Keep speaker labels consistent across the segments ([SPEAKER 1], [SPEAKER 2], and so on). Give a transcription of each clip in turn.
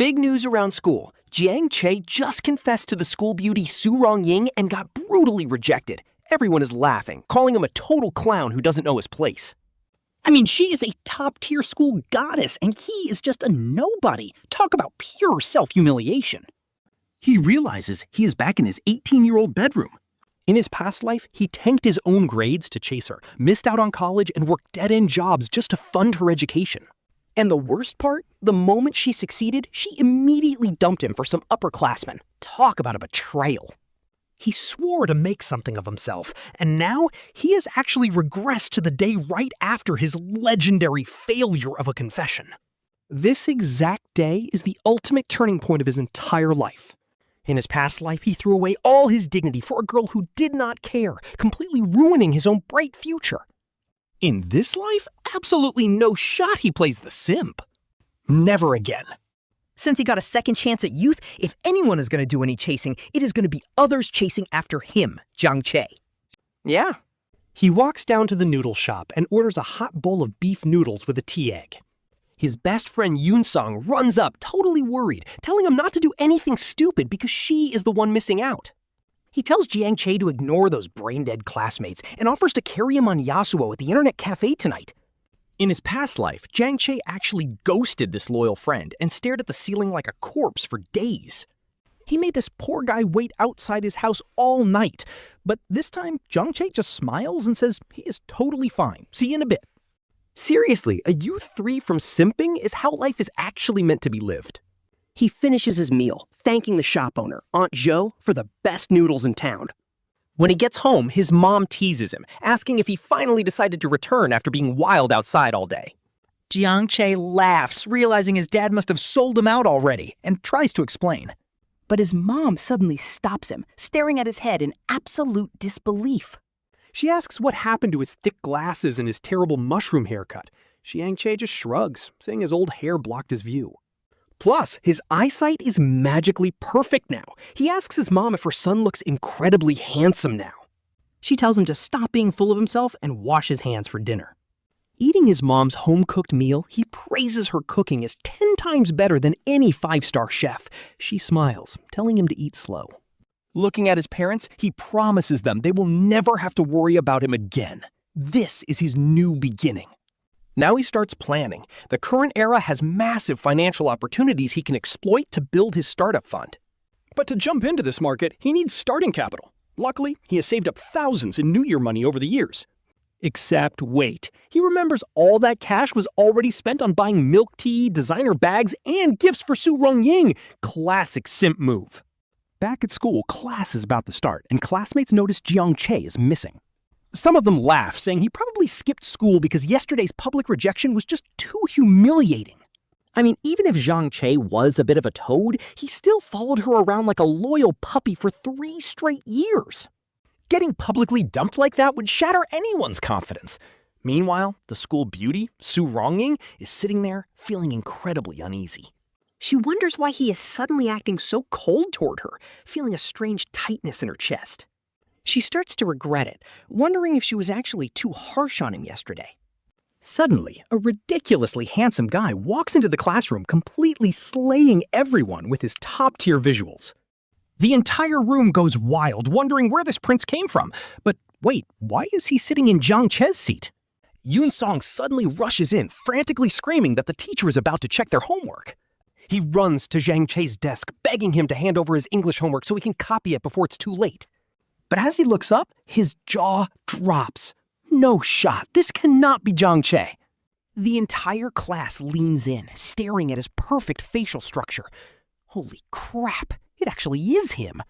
[SPEAKER 1] Big news around school. Jiang Che just confessed to the school beauty Su Rongying and got brutally rejected. Everyone is laughing, calling him a total clown who doesn't know his place.
[SPEAKER 2] I mean, she is a top-tier school goddess, and he is just a nobody. Talk about pure self-humiliation.
[SPEAKER 3] He realizes he is back in his 18-year-old bedroom. In his past life, he tanked his own grades to chase her, missed out on college, and worked dead-end jobs just to fund her education.
[SPEAKER 1] And the worst part? The moment she succeeded, she immediately dumped him for some upperclassman. Talk about a betrayal.
[SPEAKER 4] He swore to make something of himself, and now he has actually regressed to the day right after his legendary failure of a confession.
[SPEAKER 1] This exact day is the ultimate turning point of his entire life. In his past life, he threw away all his dignity for a girl who did not care, completely ruining his own bright future.
[SPEAKER 3] In this life, absolutely no shot he plays the simp.
[SPEAKER 4] Never again.
[SPEAKER 2] Since he got a second chance at youth, if anyone is going to do any chasing, it is going to be others chasing after him, Jiang Che.
[SPEAKER 1] Yeah.
[SPEAKER 4] He walks down to the noodle shop and orders a hot bowl of beef noodles with a tea egg.
[SPEAKER 1] His best friend Yoon runs up, totally worried, telling him not to do anything stupid because she is the one missing out. He tells Jiang Che to ignore those brain-dead classmates and offers to carry him on Yasuo at the internet cafe tonight.
[SPEAKER 3] In his past life, Jiang Che actually ghosted this loyal friend and stared at the ceiling like a corpse for days.
[SPEAKER 4] He made this poor guy wait outside his house all night, but this time Jiang Che just smiles and says he is totally fine. See you in a bit.
[SPEAKER 1] Seriously, a youth free from simping is how life is actually meant to be lived. He finishes his meal, thanking the shop owner, Aunt Jo, for the best noodles in town. When he gets home, his mom teases him, asking if he finally decided to return after being wild outside all day.
[SPEAKER 2] Jiang Che laughs, realizing his dad must have sold him out already, and tries to explain. But his mom suddenly stops him, staring at his head in absolute disbelief.
[SPEAKER 4] She asks what happened to his thick glasses and his terrible mushroom haircut. Jiang Che just shrugs, saying his old hair blocked his view.
[SPEAKER 1] Plus, his eyesight is magically perfect now. He asks his mom if her son looks incredibly handsome now.
[SPEAKER 2] She tells him to stop being full of himself and wash his hands for dinner.
[SPEAKER 1] Eating his mom's home-cooked meal, he praises her cooking as 10 times better than any 5-star chef. She smiles, telling him to eat slow.
[SPEAKER 3] Looking at his parents, he promises them they will never have to worry about him again. This is his new beginning.
[SPEAKER 1] Now he starts planning. The current era has massive financial opportunities he can exploit to build his startup fund.
[SPEAKER 4] But to jump into this market, he needs starting capital. Luckily, he has saved up thousands in New Year money over the years.
[SPEAKER 1] Except wait, he remembers all that cash was already spent on buying milk tea, designer bags, and gifts for Su Rongying. Classic simp move.
[SPEAKER 3] Back at school, class is about to start, and classmates notice Jiang Che is missing. Some of them laugh, saying he probably skipped school because yesterday's public rejection was just too humiliating.
[SPEAKER 1] I mean, even if Jiang Che was a bit of a toad, he still followed her around like a loyal puppy for 3 straight years.
[SPEAKER 3] Getting publicly dumped like that would shatter anyone's confidence. Meanwhile, the school beauty, Su Rongying, is sitting there feeling incredibly uneasy.
[SPEAKER 1] She wonders why he is suddenly acting so cold toward her, feeling a strange tightness in her chest. She starts to regret it, wondering if she was actually too harsh on him yesterday.
[SPEAKER 2] Suddenly, a ridiculously handsome guy walks into the classroom, completely slaying everyone with his top-tier visuals.
[SPEAKER 4] The entire room goes wild, wondering where this prince came from. But wait, why is he sitting in Jiang Che's seat?
[SPEAKER 3] Yoon suddenly rushes in, frantically screaming that the teacher is about to check their homework.
[SPEAKER 4] He runs to Jiang Che's desk, begging him to hand over his English homework so he can copy it before it's too late. But as he looks up, his jaw drops. No shot. This cannot be Jiang Che.
[SPEAKER 2] The entire class leans in, staring at his perfect facial structure. Holy crap, it actually is him.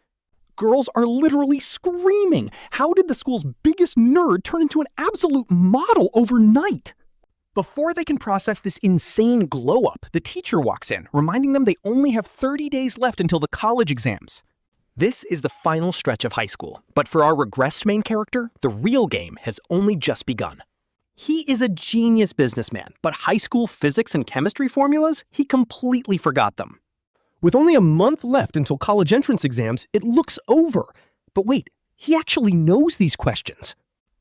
[SPEAKER 4] Girls are literally screaming. How did the school's biggest nerd turn into an absolute model overnight? Before they can process this insane glow-up, the teacher walks in, reminding them they only have 30 days left until the college exams.
[SPEAKER 3] This is the final stretch of high school, but for our regressed main character, the real game has only just begun.
[SPEAKER 1] He is a genius businessman, but high school physics and chemistry formulas, he completely forgot them.
[SPEAKER 4] With only a month left until college entrance exams, it looks over. But wait, he actually knows these questions.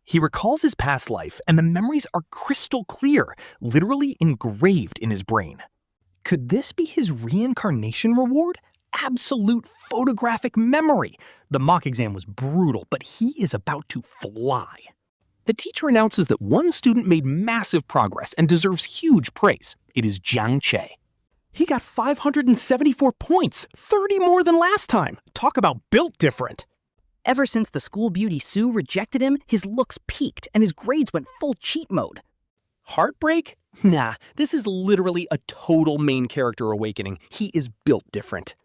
[SPEAKER 3] He recalls his past life, and the memories are crystal clear, literally engraved in his brain.
[SPEAKER 4] Could this be his reincarnation reward? Absolute photographic memory. The mock exam was brutal, but he is about to fly. The teacher announces that one student made massive progress and deserves huge praise. It is Jiang Che. He got 574 points, 30 more than last time. Talk about built different.
[SPEAKER 2] Ever since the school beauty Su rejected him, his looks peaked and his grades went full cheat mode.
[SPEAKER 3] Heartbreak? Nah, this is literally a total main character awakening. He is built different.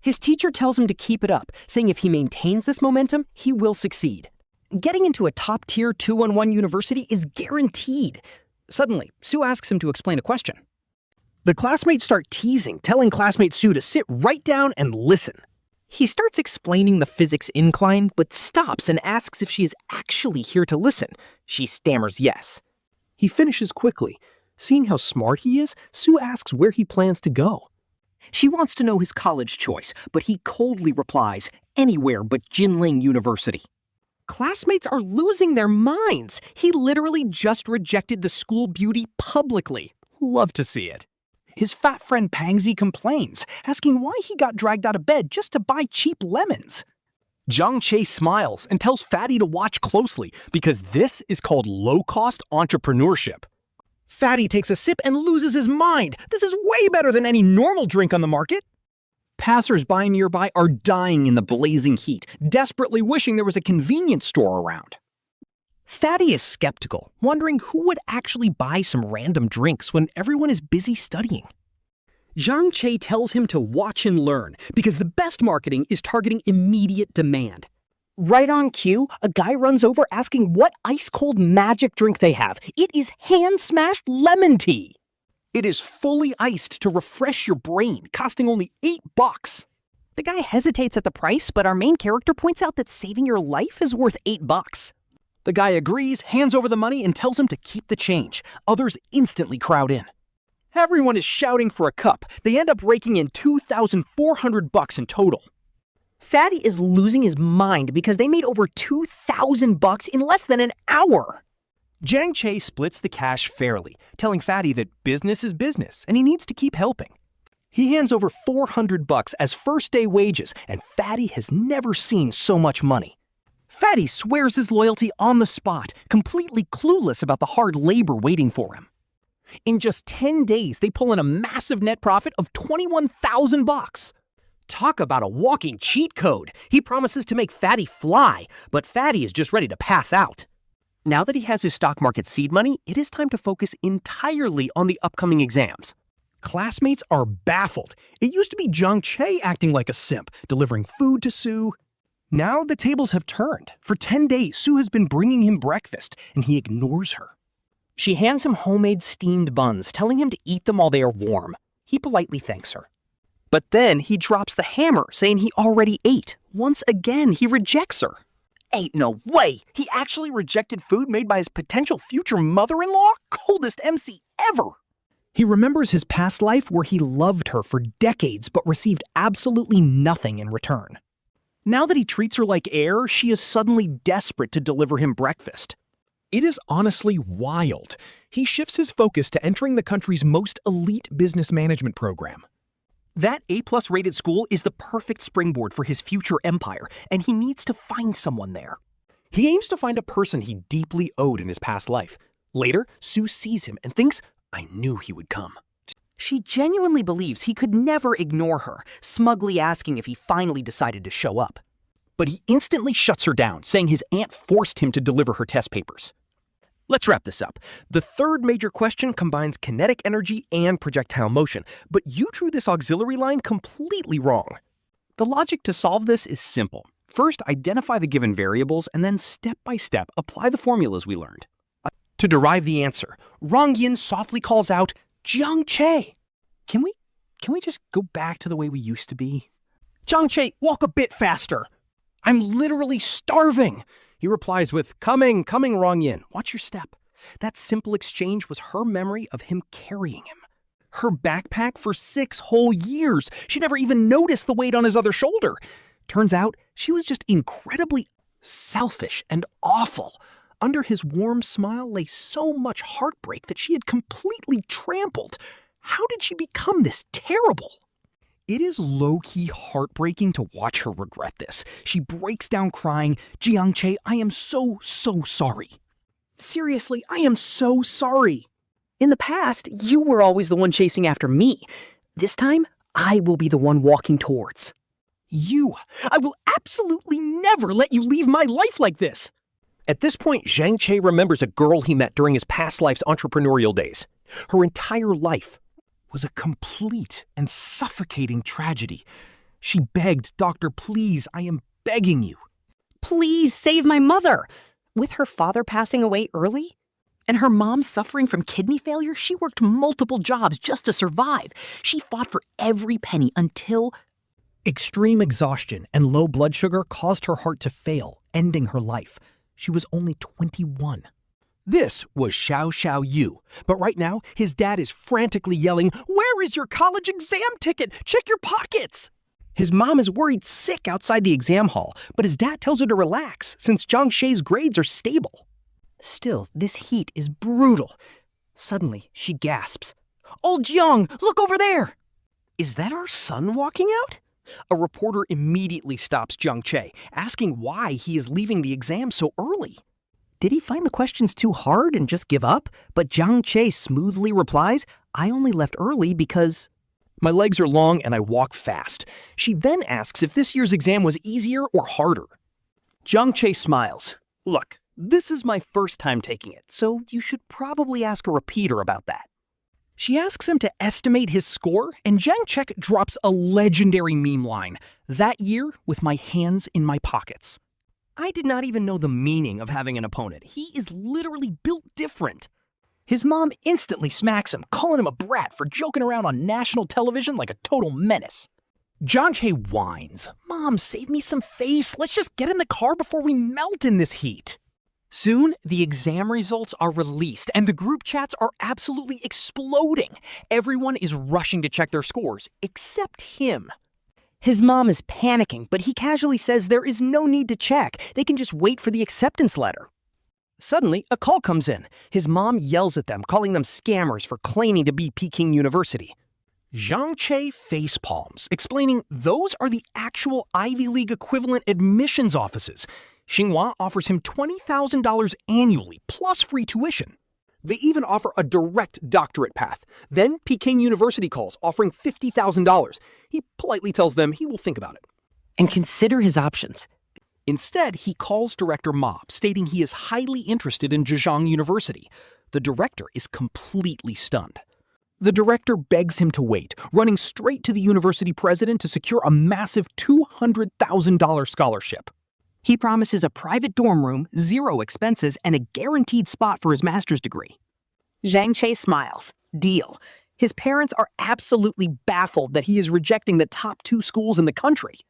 [SPEAKER 3] His teacher tells him to keep it up, saying if he maintains this momentum, he will succeed. Getting into a top-tier 2-on-1 university is guaranteed. Suddenly, Su asks him to explain a question. The classmates start teasing, telling classmate Su to sit right down and listen. He starts explaining the physics incline, but stops and asks if she is actually here to listen. She stammers yes. He finishes quickly. Seeing how smart he is, Su asks where he plans to go. She wants to know his college choice, but he coldly replies, anywhere but Jinling University. Classmates are losing their minds. He literally just rejected the school beauty publicly. Love to see it.
[SPEAKER 4] His fat friend Pangsy complains, asking why he got dragged out of bed just to buy cheap lemons. Jiang Che smiles and tells Fatty to watch closely because this is called low-cost entrepreneurship.
[SPEAKER 3] Fatty takes a sip and loses his mind. This is way better than any normal drink on the market. Passers-by nearby are dying in the blazing heat, desperately wishing there was a convenience store around. Fatty is skeptical, wondering who would actually buy some random drinks when everyone is busy studying. Jiang Che tells him to watch and learn, because the best marketing is targeting immediate demand. Right on cue, a guy runs over asking what ice-cold magic drink they have. It is hand-smashed lemon tea. It is fully iced to refresh your brain, costing only $8. The guy hesitates at the price, but our main character points out that saving your life is worth $8. The guy agrees, hands over the money, and tells him to keep the change. Others instantly crowd in. Everyone is shouting for a cup. They end up raking in $2,400 in total. Fatty is losing his mind because they made over $2,000 in less than an hour. Jiang Che splits the cash fairly, telling Fatty that business is business and he needs to keep helping. He hands over $400 as first-day wages, and Fatty has never seen so much money. Fatty swears his loyalty on the spot, completely clueless about the hard labor waiting for him. In just 10 days, they pull in a massive net profit of $21,000. Talk about a walking cheat code. He promises to make Fatty fly, but Fatty is just ready to pass out. Now that he has his stock market seed money, it is time to focus entirely on the upcoming exams. Classmates are baffled. It used to be Jiang Che acting like a simp, delivering food to Su. Now the tables have turned. For 10 days, Su has been bringing him breakfast, and he ignores her. She hands him homemade steamed buns, telling him to eat them while they are warm. He politely thanks her. But then he drops the hammer, saying he already ate. Once again, he rejects her. Ain't no way! He actually rejected food made by his potential future mother-in-law? Coldest MC ever! He remembers his past life where he loved her for decades but received absolutely nothing in return. Now that he treats her like air, she is suddenly desperate to deliver him breakfast. It is honestly wild. He shifts his focus to entering the country's most elite business management program. That A+ rated school is the perfect springboard for his future empire, and he needs to find someone there. He aims to find a person he deeply owed in his past life. Later, Su sees him and thinks, I knew he would come. She genuinely believes he could never ignore her, smugly asking if he finally decided to show up. But he instantly shuts her down, saying his aunt forced him to deliver her test papers. Let's wrap this up. The third major question combines kinetic energy and projectile motion, but you drew this auxiliary line completely wrong. The logic to solve this is simple. First, identify the given variables, and then step by step, apply the formulas we learned. To derive the answer, Rongying softly calls out, Jiang Che! Can we just go back to the way we used to be? Jiang Che, walk a bit faster! I'm literally starving! He replies with, coming, Rongying. Watch your step. That simple exchange was her memory of him carrying him. Her backpack for 6 whole years. She never even noticed the weight on his other shoulder. Turns out, she was just incredibly selfish and awful. Under his warm smile lay so much heartbreak that she had completely trampled.
[SPEAKER 4] How did she become this terrible? It is low-key heartbreaking to watch her regret this. She breaks down crying, "Jiang Che, I am so sorry. Seriously, I am so sorry."
[SPEAKER 1] In the past, you were always the one chasing after me. This time, I will be the one walking towards.
[SPEAKER 4] I will absolutely never let you leave my life like this.
[SPEAKER 3] At this point, Jiang Che remembers a girl he met during his past life's entrepreneurial days. Her entire life
[SPEAKER 4] Was a complete and suffocating tragedy. She begged, "Doctor, please, I am begging you."
[SPEAKER 2] Please save my mother. With her father passing away early and her mom suffering from kidney failure, she worked multiple jobs just to survive. She fought for every penny until
[SPEAKER 3] extreme exhaustion and low blood sugar caused her heart to fail, ending her life. She was only 21.
[SPEAKER 4] This was Xiao Yu, but right now his dad is frantically yelling, "Where is your college exam ticket? Check your pockets!"
[SPEAKER 1] His mom is worried sick outside the exam hall, but his dad tells her to relax since Jiang Che's grades are stable. Still, this heat is brutal. Suddenly, she gasps. "Old Jiang, look over there!" Is that our son walking out? A reporter immediately stops Jiang Che, asking why he is leaving the exam so early. Did he find the questions too hard and just give up? But Jiang Che smoothly replies, "I only left early because
[SPEAKER 3] My legs are long and I walk fast." She then asks if this year's exam was easier or harder.
[SPEAKER 1] Jiang Che smiles. "Look, this is my first time taking it, so you should probably ask a repeater about that."
[SPEAKER 3] She asks him to estimate his score, and Jiang Che drops a legendary meme line, "That year with my hands in my pockets."
[SPEAKER 1] I did not even know the meaning of having an opponent. He is literally built different. His mom instantly smacks him, calling him a brat for joking around on national television like a total menace.
[SPEAKER 3] Jiang Che whines, "Mom, save me some face. Let's just get in the car before we melt in this heat."
[SPEAKER 1] Soon, the exam results are released, and the group chats are absolutely exploding. Everyone is rushing to check their scores, except him. His mom is panicking, but he casually says there is no need to check. They can just wait for the acceptance letter. Suddenly, a call comes in. His mom yells at them, calling them scammers for claiming to be Peking University.
[SPEAKER 3] Jiang Che facepalms, explaining those are the actual Ivy League equivalent admissions offices. Xinhua offers him $20,000 annually, plus free tuition. They even offer a direct doctorate path. Then Peking University calls, offering $50,000. He politely tells them he will think about it.
[SPEAKER 1] And consider his options.
[SPEAKER 3] Instead, he calls Director Ma, stating he is highly interested in Zhejiang University. The director is completely stunned. The director begs him to wait, running straight to the university president to secure a massive $200,000 scholarship.
[SPEAKER 1] He promises a private dorm room, 0 expenses, and a guaranteed spot for his master's degree. Jiang Che smiles. Deal. His parents are absolutely baffled that he is rejecting the top 2 schools in the country.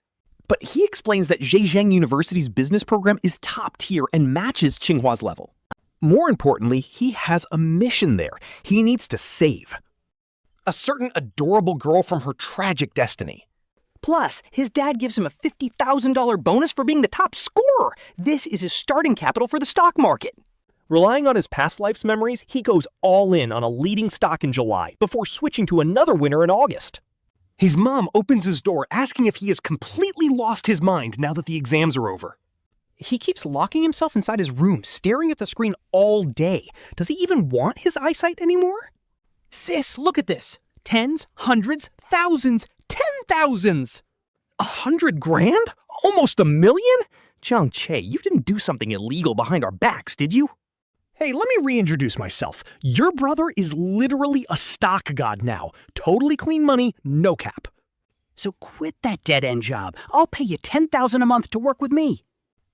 [SPEAKER 3] But he explains that Zhejiang University's business program is top tier and matches Tsinghua's level. More importantly, he has a mission there. He needs to save a certain adorable girl from her tragic destiny.
[SPEAKER 1] Plus, his dad gives him a $50,000 bonus for being the top scorer. This is his starting capital for the stock market.
[SPEAKER 3] Relying on his past life's memories, he goes all in on a leading stock in July before switching to another winner in August. His mom opens his door, asking if he has completely lost his mind now that the exams are over. He keeps locking himself inside his room, staring at the screen all day. Does he even want his eyesight anymore?
[SPEAKER 1] Sis, look at this. Tens, hundreds, thousands, 10,000s.
[SPEAKER 3] 100 grand? Almost $1 million? Jiang Che, you didn't do something illegal behind our backs, did you? Hey, let me reintroduce myself. Your brother is literally a stock god now. Totally clean money, no cap.
[SPEAKER 1] So quit that dead-end job. I'll pay you $10,000 a month to work with me.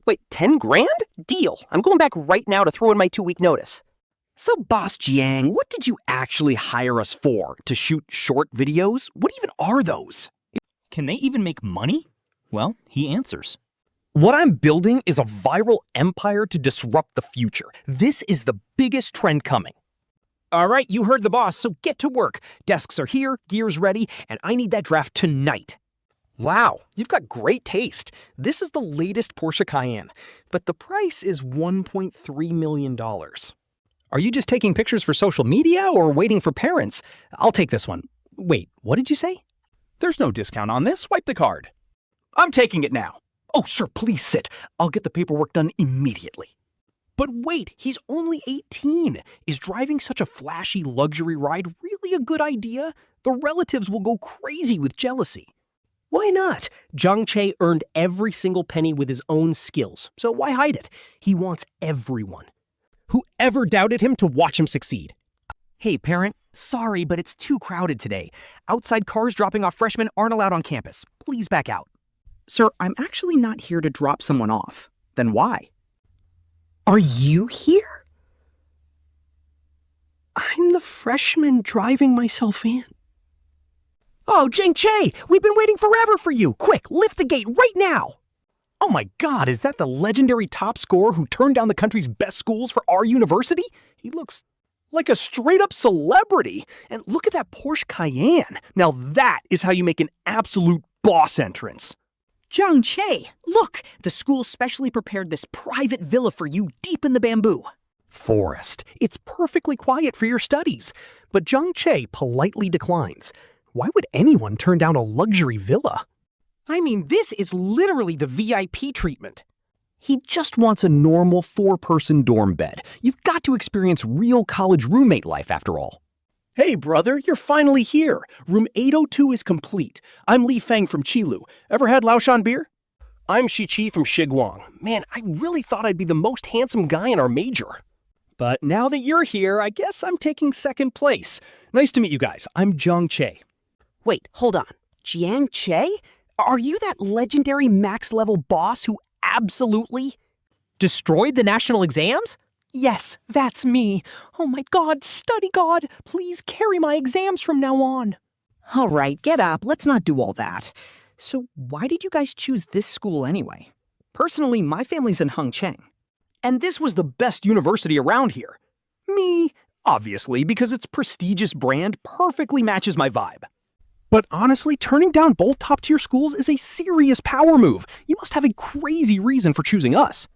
[SPEAKER 1] Wait, 10 grand? Deal. I'm going back right now to throw in my 2-week notice. So, Boss Jiang, what did you actually hire us for? To shoot short videos? What even are those?
[SPEAKER 3] Can they even make money? Well, he answers. What I'm building is a viral empire to disrupt the future. This is the biggest trend coming. All right, you heard the boss, so get to work. Desks are here, gear's ready, and I need that draft tonight. Wow, you've got great taste. This is the latest Porsche Cayenne, but the price is $1.3 million. Are you just taking pictures for social media or waiting for parents? I'll take this one. Wait, what did you say?
[SPEAKER 4] There's no discount on this. Swipe the card. I'm taking it now. Oh, sir, please sit. I'll get the paperwork done immediately. But wait, he's only 18. Is driving such a flashy luxury ride really a good idea? The relatives will go crazy with jealousy.
[SPEAKER 1] Why not? Jiang Che earned every single penny with his own skills, so why hide it? He wants everyone.
[SPEAKER 4] Whoever doubted him to watch him succeed?
[SPEAKER 5] Hey, parent, sorry, but it's too crowded today. Outside cars dropping off freshmen aren't allowed on campus. Please back out.
[SPEAKER 2] Sir, I'm actually not here to drop someone off. Then why?
[SPEAKER 1] Are you here? I'm the freshman driving myself in. Oh, Jiang Che, we've been waiting forever for you. Quick, lift the gate right now.
[SPEAKER 4] Oh my God, is that the legendary top scorer who turned down the country's best schools for our university? He looks like a straight-up celebrity. And look at that Porsche Cayenne. Now that is how you make an absolute boss entrance.
[SPEAKER 2] Jiang Che, look! The school specially prepared this private villa for you deep in the bamboo.
[SPEAKER 4] Forest. It's perfectly quiet for your studies. But Jiang Che politely declines. Why would anyone turn down a luxury villa?
[SPEAKER 1] I mean, this is literally the VIP treatment.
[SPEAKER 4] He just wants a normal 4-person dorm bed. You've got to experience real college roommate life after all. Hey, brother, you're finally here. Room 802 is complete. I'm Li Feng from Qilu. Ever had Laoshan beer?
[SPEAKER 1] I'm Shi-Chi from Shiguang. Man, I really thought I'd be the most handsome guy in our major.
[SPEAKER 4] But now that you're here, I guess I'm taking second place. Nice to meet you guys. I'm Jiang Che.
[SPEAKER 2] Wait, hold on. Jiang Che? Are you that legendary max-level boss who absolutely
[SPEAKER 1] destroyed the national exams?
[SPEAKER 2] Yes, that's me. Oh my God, study God, please carry my exams from now on. All right, get up. Let's not do all that. So why did you guys choose this school anyway? Personally, my family's in Hengcheng.
[SPEAKER 4] And this was the best university around here. Me, obviously, because its prestigious brand perfectly matches my vibe. But honestly, turning down both top-tier schools is a serious power move. You must have a crazy reason for choosing us.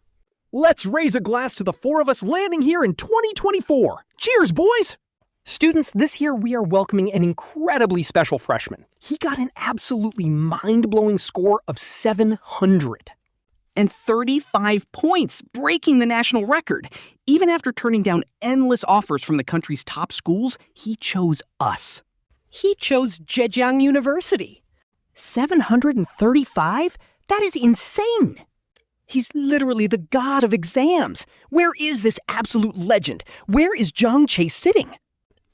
[SPEAKER 4] Let's raise a glass to the 4 of us landing here in 2024. Cheers, boys!
[SPEAKER 1] Students, this year we are welcoming an incredibly special freshman.
[SPEAKER 4] He got an absolutely mind-blowing score of 700.
[SPEAKER 2] And 35 points, breaking the national record. Even after turning down endless offers from the country's top schools, he chose us.
[SPEAKER 1] He chose Zhejiang University.
[SPEAKER 2] 735? That is insane! He's literally the god of exams. Where is this absolute legend? Where is Jiang Che sitting?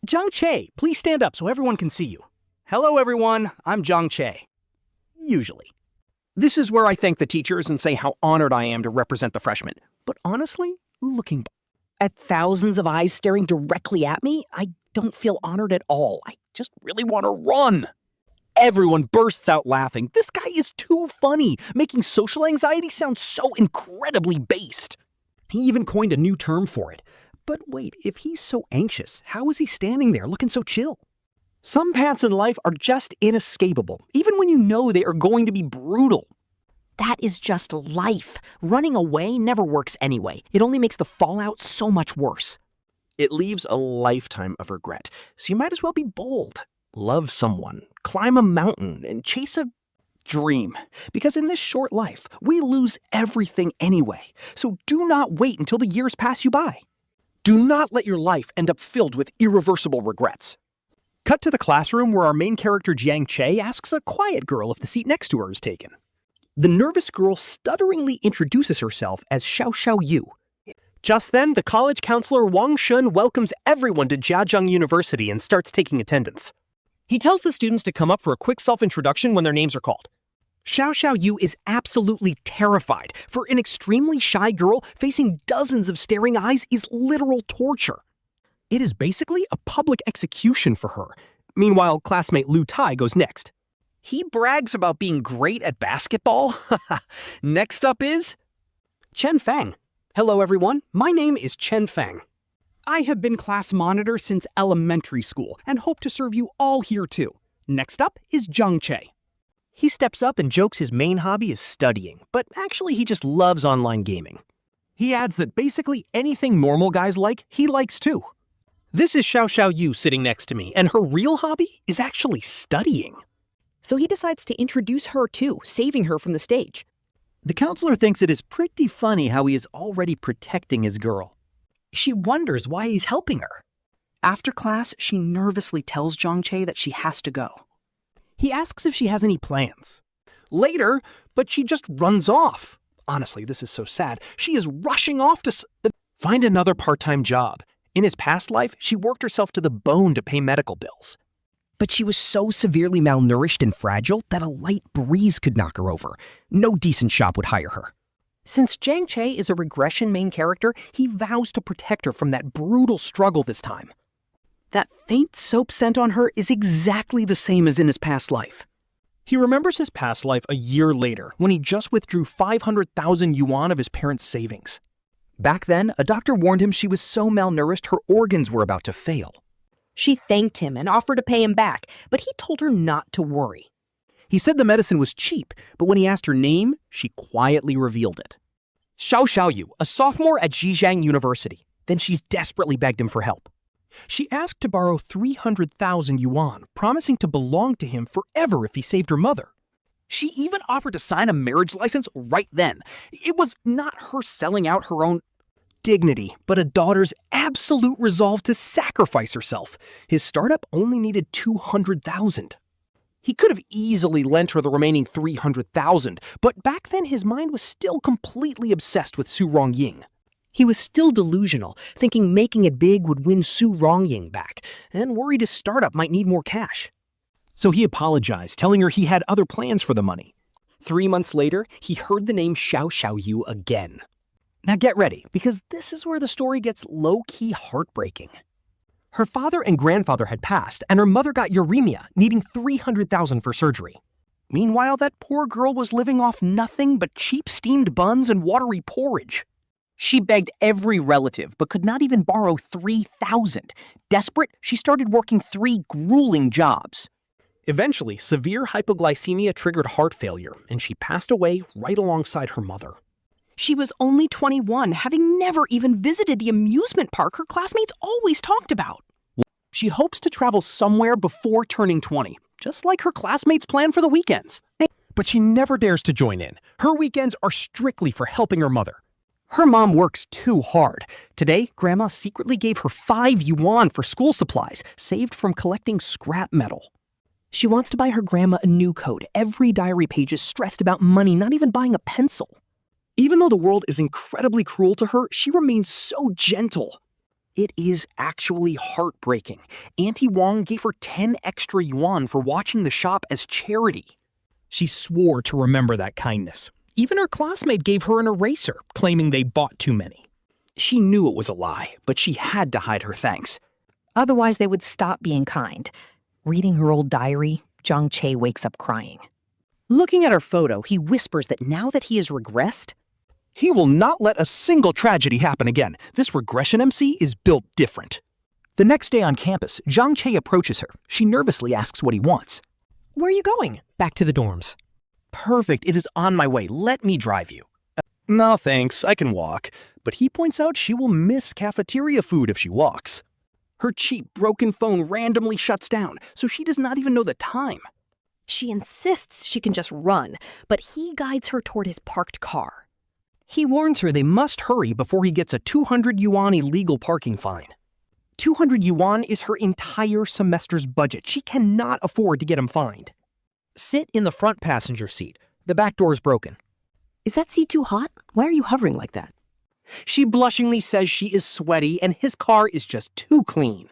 [SPEAKER 4] Jiang Che, please stand up so everyone can see you. Hello, everyone. I'm Jiang Che. Usually. This is where I thank the teachers and say how honored I am to represent the freshmen. But honestly, looking
[SPEAKER 2] at thousands of eyes staring directly at me, I don't feel honored at all. I just really want to run.
[SPEAKER 4] Everyone bursts out laughing. This guy is too funny, making social anxiety sound so incredibly based. He even coined a new term for it. But wait, if he's so anxious, how is he standing there looking so chill? Some paths in life are just inescapable, even when you know they are going to be brutal.
[SPEAKER 2] That is just life. Running away never works anyway. It only makes the fallout so much worse.
[SPEAKER 4] It leaves a lifetime of regret, so you might as well be bold. Love someone, climb a mountain, and chase a dream. Because in this short life, we lose everything anyway. So do not wait until the years pass you by. Do not let your life end up filled with irreversible regrets. Cut to the classroom where our main character Jiang Che asks a quiet girl if the seat next to her is taken. The nervous girl stutteringly introduces herself as Xiao Yu. Just then, the college counselor Wang Shun welcomes everyone to Zhejiang University and starts taking attendance. He tells the students to come up for a quick self-introduction when their names are called. Xiao Yu is absolutely terrified. For an extremely shy girl, facing dozens of staring eyes is literal torture. It is basically a public execution for her. Meanwhile, classmate Lu Tai goes next. He brags about being great at basketball. Next up is Chen Fang. Hello, everyone. My name is Chen Fang. I have been class monitor since elementary school and hope to serve you all here too. Next up is Jiang Che. He steps up and jokes his main hobby is studying, but actually he just loves online gaming. He adds that basically anything normal guys like, he likes too.
[SPEAKER 1] This is Xiao Yu sitting next to me, and her real hobby is actually studying.
[SPEAKER 2] So he decides to introduce her too, saving her from the stage.
[SPEAKER 3] The counselor thinks it is pretty funny how he is already protecting his girl.
[SPEAKER 5] She wonders why he's helping her. After class, she nervously tells Jiang Che that she has to go.
[SPEAKER 4] He asks if she has any plans. Later, but she just runs off. Honestly, this is so sad. She is rushing off to find another part-time job. In his past life, she worked herself to the bone to pay medical bills.
[SPEAKER 1] But she was so severely malnourished and fragile that a light breeze could knock her over. No decent shop would hire her. Since Jiang Che is a regression main character, he vows to protect her from that brutal struggle this time. That faint soap scent on her is exactly the same as in his past life.
[SPEAKER 4] He remembers his past life a year later, when he just withdrew 500,000 yuan of his parents' savings.
[SPEAKER 1] Back then, a doctor warned him she was so malnourished her organs were about to fail.
[SPEAKER 2] She thanked him and offered to pay him back, but he told her not to worry.
[SPEAKER 1] He said the medicine was cheap, but when he asked her name, she quietly revealed it.
[SPEAKER 5] Xiao Yu, a sophomore at Jinling University. Then she's desperately begged him for help.
[SPEAKER 4] She asked to borrow 300,000 yuan, promising to belong to him forever if he saved her mother.
[SPEAKER 5] She even offered to sign a marriage license right then. It was not her selling out her own
[SPEAKER 1] dignity, but a daughter's absolute resolve to sacrifice herself. His startup only needed 200,000. He could have easily lent her the remaining 300,000, but back then his mind was still completely obsessed with Su Rongying. He was still delusional, thinking making it big would win Su Rongying back, and worried his startup might need more cash.
[SPEAKER 4] So he apologized, telling her he had other plans for the money.
[SPEAKER 1] 3 months later, he heard the name Xiao Yu again. Now get ready, because this is where the story gets low-key heartbreaking. Her father and grandfather had passed, and her mother got uremia, needing 300,000 for surgery. Meanwhile, that poor girl was living off nothing but cheap steamed buns and watery porridge.
[SPEAKER 5] She begged every relative, but could not even borrow 3,000. Desperate, she started working 3 grueling jobs.
[SPEAKER 1] Eventually, severe hypoglycemia triggered heart failure, and she passed away right alongside her mother.
[SPEAKER 2] She was only 21, having never even visited the amusement park her classmates always talked about.
[SPEAKER 1] She hopes to travel somewhere before turning 20, just like her classmates plan for the weekends.
[SPEAKER 4] But she never dares to join in. Her weekends are strictly for helping her mother.
[SPEAKER 1] Her mom works too hard. Today, Grandma secretly gave her 5 yuan for school supplies, saved from collecting scrap metal. She wants to buy her grandma a new coat. Every diary page is stressed about money, not even buying a pencil. Even though the world is incredibly cruel to her, she remains so gentle. It is actually heartbreaking. Auntie Wong gave her 10 extra yuan for watching the shop as charity.
[SPEAKER 4] She swore to remember that kindness. Even her classmate gave her an eraser, claiming they bought too many.
[SPEAKER 1] She knew it was a lie, but she had to hide her thanks.
[SPEAKER 2] Otherwise, they would stop being kind. Reading her old diary, Jiang Che wakes up crying.
[SPEAKER 1] Looking at her photo, he whispers that now that he has regressed,
[SPEAKER 4] he will not let a single tragedy happen again. This regression MC is built different. The next day on campus, Jiang Che approaches her. She nervously asks what he wants.
[SPEAKER 2] Where are you going?
[SPEAKER 1] Back to the dorms. Perfect, it is on my way. Let me drive you.
[SPEAKER 4] No, thanks, I can walk. But he points out she will miss cafeteria food if she walks.
[SPEAKER 1] Her cheap, broken phone randomly shuts down, so she does not even know the time.
[SPEAKER 2] She insists she can just run, but he guides her toward his parked car.
[SPEAKER 1] He warns her they must hurry before he gets a 200 yuan illegal parking fine. 200 yuan is her entire semester's budget. She cannot afford to get him fined.
[SPEAKER 5] Sit in the front passenger seat. The back door is broken.
[SPEAKER 2] Is that seat too hot? Why are you hovering like that?
[SPEAKER 1] She blushingly says she is sweaty and his car is just too clean.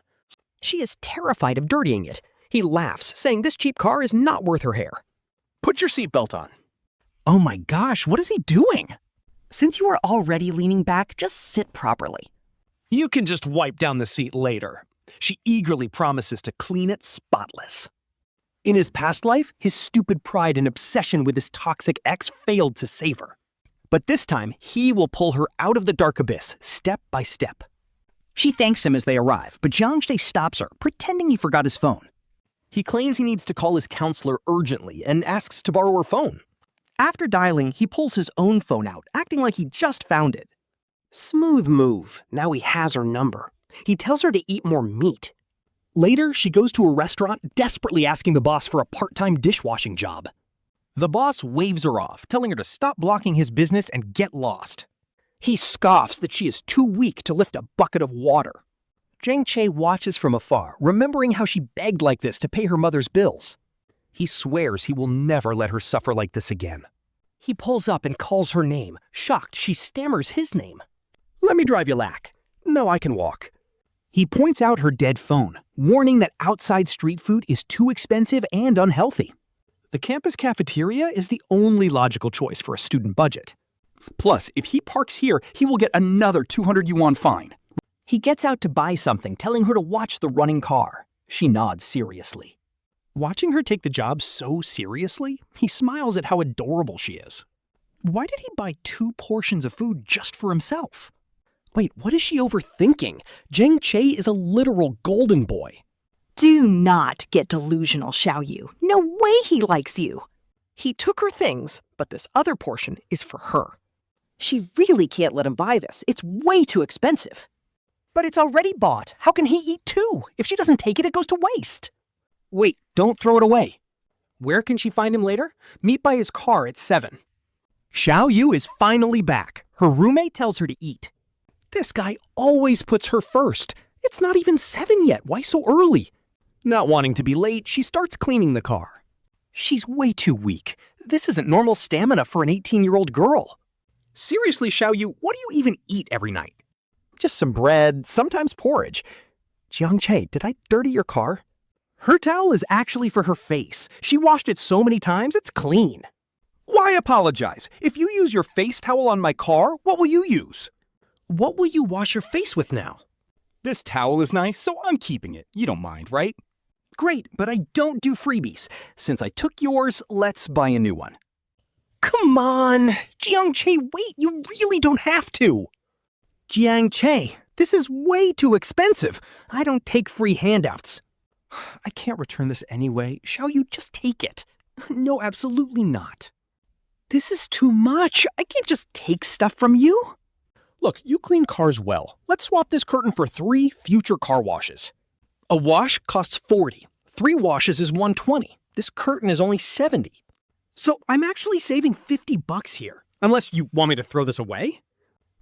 [SPEAKER 1] She is terrified of dirtying it. He laughs, saying this cheap car is not worth her hair.
[SPEAKER 4] Put your seatbelt on.
[SPEAKER 3] Oh my gosh, what is he doing?
[SPEAKER 2] Since you are already leaning back, just sit properly.
[SPEAKER 4] You can just wipe down the seat later. She eagerly promises to clean it spotless.
[SPEAKER 1] In his past life, his stupid pride and obsession with his toxic ex failed to save her. But this time, he will pull her out of the dark abyss, step by step.
[SPEAKER 5] She thanks him as they arrive, but Jiang Che stops her, pretending he forgot his phone.
[SPEAKER 1] He claims he needs to call his counselor urgently and asks to borrow her phone. After dialing, he pulls his own phone out, acting like he just found it. Smooth move. Now he has her number. He tells her to eat more meat.
[SPEAKER 4] Later, she goes to a restaurant desperately asking the boss for a part-time dishwashing job. The boss waves her off, telling her to stop blocking his business and get lost.
[SPEAKER 1] He scoffs that she is too weak to lift a bucket of water.
[SPEAKER 3] Jiang Che watches from afar, remembering how she begged like this to pay her mother's bills.
[SPEAKER 4] He swears he will never let her suffer like this again.
[SPEAKER 1] He pulls up and calls her name. Shocked, she stammers his name.
[SPEAKER 3] Let me drive you, lack. No, I can walk. He points out her dead phone, warning that outside street food is too expensive and unhealthy. The campus cafeteria is the only logical choice for a student budget. Plus, if he parks here, he will get another 200 yuan fine. He gets out to buy something, telling her to watch the running car. She nods seriously. Watching her take the job so seriously, he smiles at how adorable she is. Why did he buy 2 portions of food just for himself?
[SPEAKER 1] Wait, what is she overthinking? Jiang Che is a literal golden boy.
[SPEAKER 2] Do not get delusional, Xiao Yu. No way he likes you.
[SPEAKER 1] He took her things, but this other portion is for her.
[SPEAKER 2] She really can't let him buy this. It's way too expensive.
[SPEAKER 1] But it's already bought. How can he eat 2? If she doesn't take it, it goes to waste.
[SPEAKER 3] Wait, don't throw it away.
[SPEAKER 1] Where can she find him later? Meet by his car at 7.
[SPEAKER 3] Xiao Yu is finally back. Her roommate tells her to eat.
[SPEAKER 1] This guy always puts her first. It's not even 7 yet. Why so early?
[SPEAKER 3] Not wanting to be late, she starts cleaning the car. She's way too weak. This isn't normal stamina for an 18-year-old girl. Seriously, Xiao Yu, what do you even eat every night? Just some bread, sometimes porridge. Jiang Che, did I dirty your car? Her towel is actually for her face. She washed it so many times, it's clean. Why apologize? If you use your face towel on my car, what will you use?
[SPEAKER 1] What will you wash your face with now?
[SPEAKER 3] This towel is nice, so I'm keeping it. You don't mind, right? Great, but I don't do freebies. Since I took yours, let's buy a new one.
[SPEAKER 1] Come on! Jiang Che, wait, you really don't have to!
[SPEAKER 3] Jiang Che, this is way too expensive. I don't take free handouts. I can't return this anyway. Xiao Yu, just take it. No, absolutely not.
[SPEAKER 1] This is too much. I can't just take stuff from you.
[SPEAKER 3] Look, you clean cars well. Let's swap this curtain for 3 future car washes. A wash costs 40. 3 washes is 120. This curtain is only 70.
[SPEAKER 1] So I'm actually saving $50 here.
[SPEAKER 3] Unless you want me to throw this away?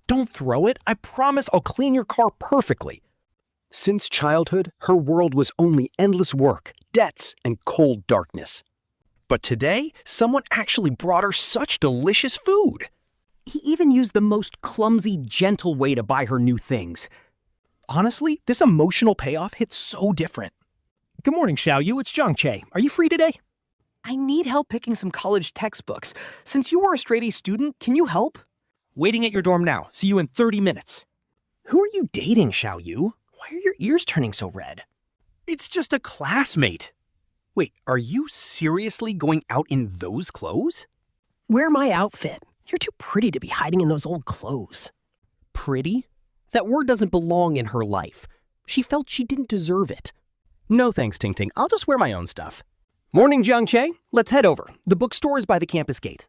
[SPEAKER 3] Don't throw it. I promise I'll clean your car perfectly.
[SPEAKER 1] Since childhood, her world was only endless work, debts, and cold darkness.
[SPEAKER 3] But today, someone actually brought her such delicious food.
[SPEAKER 1] He even used the most clumsy, gentle way to buy her new things.
[SPEAKER 3] Honestly, this emotional payoff hits so different. Good morning, Xiao Yu. It's Jiang Che. Are you free today?
[SPEAKER 1] I need help picking some college textbooks. Since you were a straight-A student, can you help?
[SPEAKER 3] Waiting at your dorm now. See you in 30 minutes.
[SPEAKER 1] Who are you dating, Xiao Yu? Why are your ears turning so red?
[SPEAKER 3] It's just a classmate. Wait, are you seriously going out in those clothes?
[SPEAKER 1] Wear my outfit. You're too pretty to be hiding in those old clothes. Pretty? That word doesn't belong in her life. She felt she didn't deserve it.
[SPEAKER 3] No thanks, Ting Ting. I'll just wear my own stuff. Morning, Jiang Che. Let's head over. The bookstore is by the campus gate.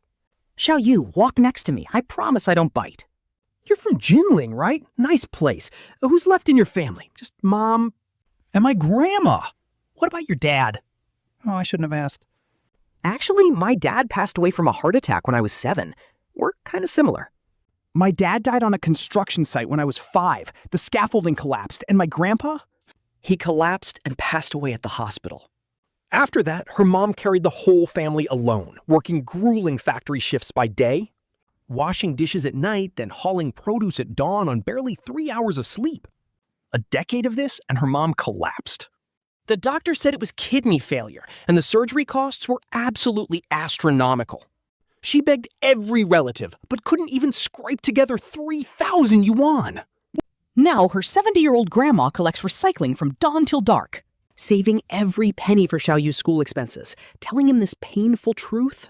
[SPEAKER 2] Xiao Yu, walk next to me. I promise I don't bite.
[SPEAKER 3] You're from Jinling, right? Nice place. Who's left in your family? Just mom and my grandma. What about your dad? Oh, I shouldn't have asked.
[SPEAKER 1] Actually, my dad passed away from a heart attack when I was 7. We're kind of similar.
[SPEAKER 3] My dad died on a construction site when I was 5. The scaffolding collapsed, and my grandpa?
[SPEAKER 1] He collapsed and passed away at the hospital.
[SPEAKER 3] After that, her mom carried the whole family alone, working grueling factory shifts by day, washing dishes at night, then hauling produce at dawn on barely 3 hours of sleep. A decade of this, and her mom collapsed.
[SPEAKER 1] The doctor said it was kidney failure, and the surgery costs were absolutely astronomical.
[SPEAKER 3] She begged every relative, but couldn't even scrape together 3,000 yuan.
[SPEAKER 2] Now her 70-year-old grandma collects recycling from dawn till dark.
[SPEAKER 1] Saving every penny for Xiao Yu's school expenses, telling him this painful truth.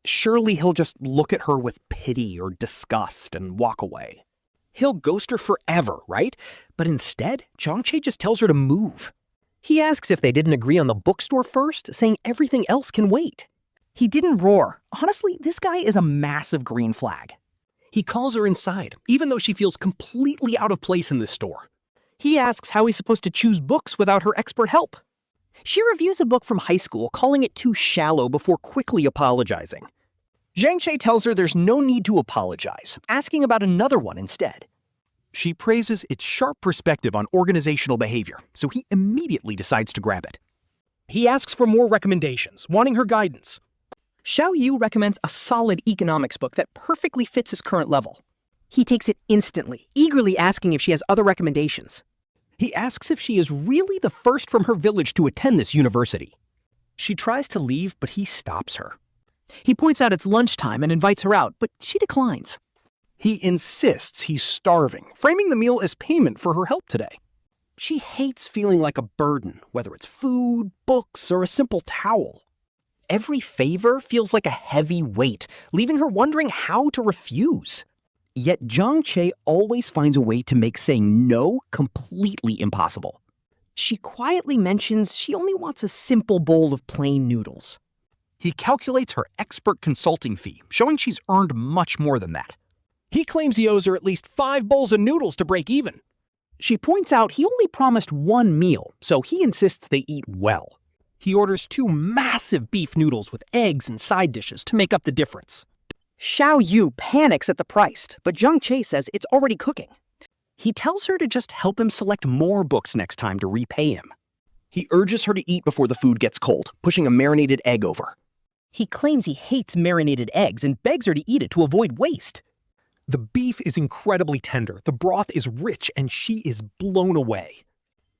[SPEAKER 3] Surely he'll just look at her with pity or disgust and walk away. He'll ghost her forever, right? But instead, Jiang Che just tells her to move.
[SPEAKER 1] He asks if they didn't agree on the bookstore first, saying everything else can wait.
[SPEAKER 2] He didn't roar. Honestly, this guy is a massive green flag.
[SPEAKER 4] He calls her inside, even though she feels completely out of place in this store. He asks how he's supposed to choose books without her expert help.
[SPEAKER 5] She reviews a book from high school, calling it too shallow before quickly apologizing. Jiang Che tells her there's no need to apologize, asking about another one instead.
[SPEAKER 4] She praises its sharp perspective on organizational behavior, so he immediately decides to grab it. He asks for more recommendations, wanting her guidance.
[SPEAKER 5] Xiao Yu recommends a solid economics book that perfectly fits his current level.
[SPEAKER 1] He takes it instantly, eagerly asking if she has other recommendations.
[SPEAKER 4] He asks if she is really the first from her village to attend this university. She tries to leave, but he stops her.
[SPEAKER 3] He points out it's lunchtime and invites her out, but she declines.
[SPEAKER 4] He insists he's starving, framing the meal as payment for her help today. She hates feeling like a burden, whether it's food, books, or a simple towel.
[SPEAKER 5] Every favor feels like a heavy weight, leaving her wondering how to refuse. Yet Jiang Che always finds a way to make saying no completely impossible.
[SPEAKER 1] She quietly mentions she only wants a simple bowl of plain noodles.
[SPEAKER 4] He calculates her expert consulting fee, showing she's earned much more than that. He claims he owes her at least 5 bowls of noodles to break even.
[SPEAKER 3] She points out he only promised one meal, so he insists they eat well.
[SPEAKER 4] He orders 2 massive beef noodles with eggs and side dishes to make up the difference.
[SPEAKER 1] Xiao Yu panics at the price, but Jiang Che says it's already cooking. He tells her to just help him select more books next time to repay him.
[SPEAKER 4] He urges her to eat before the food gets cold, pushing a marinated egg over.
[SPEAKER 5] He claims he hates marinated eggs and begs her to eat it to avoid waste.
[SPEAKER 4] The beef is incredibly tender, the broth is rich, and she is blown away.